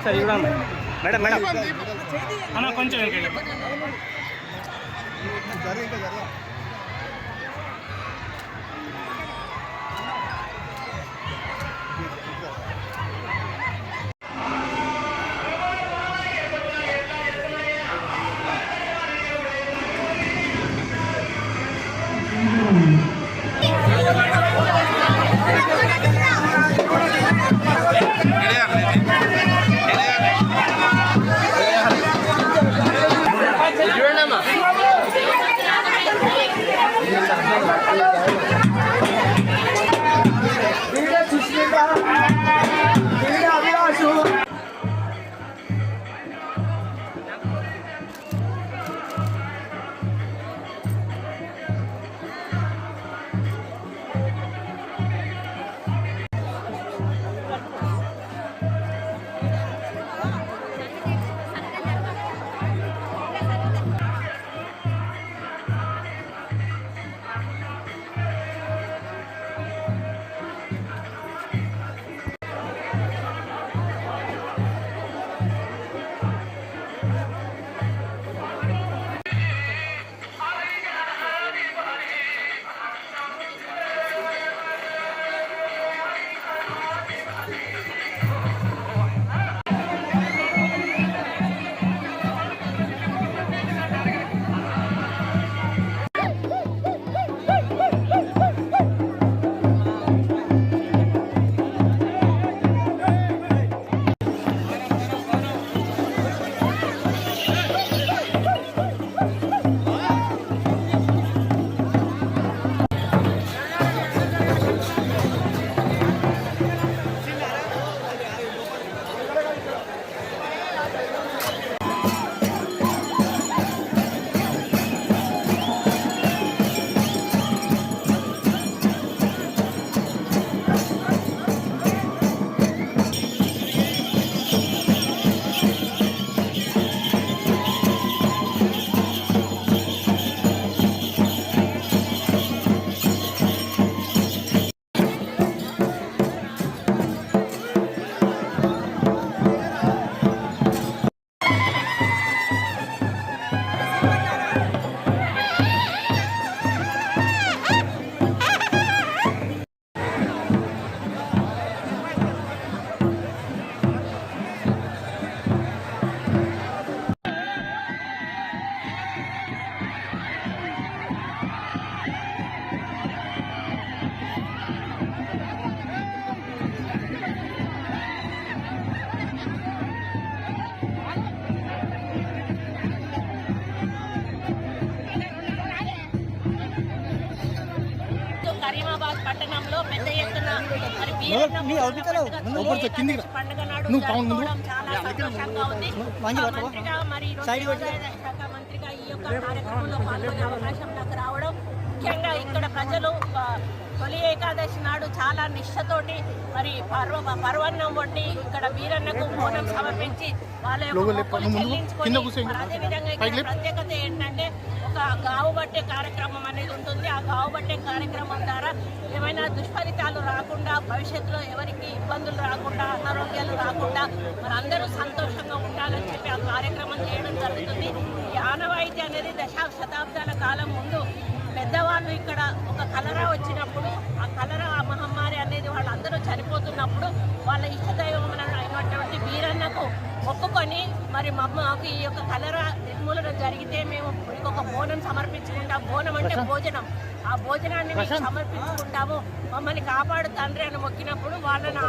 ఒకసారి చూడండి madam madam అన్న కొంచెం కరీమాబాద్ పట్టణంలో పెద్ద ఎత్తున పండుగ నాడు చాలా సంతోషంగా ఉంది. మంత్రిగా మరి శాఖ మంత్రిగా ఈ యొక్క కార్యక్రమంలో పాల్గొనే అవకాశం నాకు రావడం, ముఖ్యంగా ఇక్కడ ప్రజలు తొలి ఏకాదశి నాడు చాలా నిష్ఠతోటి మరి పర్వన్నం వండి ఇక్కడ వీరన్నకు బోనం సమర్పించి వాళ్ళ యొక్క మొక్కులు చెల్లించుకొని, అదేవిధంగా ఇక్కడ ప్రత్యేకత ఏంటంటే ఒక గావు బట్టే కార్యక్రమం అనేది ఉంటుంది. ఆ గావు బట్టే కార్యక్రమం ద్వారా ఏమైనా దుష్ఫలితాలు రాకుండా, భవిష్యత్తులో ఎవరికి ఇబ్బందులు రాకుండా, అనారోగ్యాలు రాకుండా మనందరూ సంతోషంగా ఉండాలని చెప్పి ఆ కార్యక్రమం చేయడం జరుగుతుంది. ఈ ఆనవాయితీ అనేది శతాబ్దాల కాలం ముందు పెద్దవాళ్ళు ఇక్కడ ఒక కలరా వచ్చినప్పుడు, ఆ కలరా మహమ్మారి అనేది వాళ్ళందరూ చనిపోతున్నప్పుడు వాళ్ళ ఇష్టదైవం అయినటువంటి వీరన్నకు మొక్కుకొని మరి మాకు ఈ యొక్క కలరా నిర్మూలన జరిగితే మేము ఒక బోనం సమర్పించుకుంటాం. బోనం అంటే భోజనం. ఆ భోజనాన్ని మేము సమర్పించుకుంటాము, మమ్మల్ని కాపాడు తండ్రి అని మొక్కినప్పుడు వాళ్ళని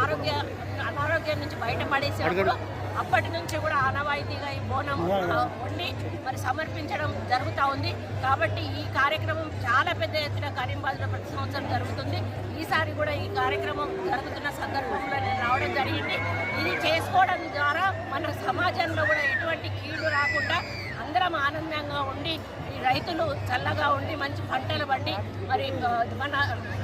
అనారోగ్యం నుంచి బయటపడేసినప్పుడు అప్పటి నుంచి కూడా ఆనవాయితీగా ఈ బోనం వండి మరి సమర్పించడం జరుగుతూ ఉంది. కాబట్టి ఈ కార్యక్రమం చాలా పెద్ద ఎత్తున కరీంబాద్లో ప్రతి సంవత్సరం జరుగుతుంది. ఈసారి కూడా ఈ కార్యక్రమం జరుగుతున్న సందర్భంలో నేను రావడం జరిగింది. ఇది చేసుకోవడం ద్వారా మన సమాజంలో కూడా ఎటువంటి కీడు రాకుండా అందరం ఆనందంగా ఉండి, ఈ రైతులు చల్లగా ఉండి మంచి పంటలు పండి మరి మన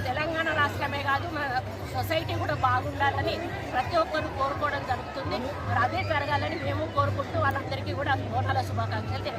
తెలంగాణ రాష్ట్రమే కాదు మన సొసైటీ కూడా బాగుండాలని ప్రతి ఒక్కరు కోరుకోవడం జరుగుతుంది. మరి అదే జరగాలని మేము కోరుకుంటూ వాళ్ళందరికీ కూడా బోనాల శుభాకాంక్షలు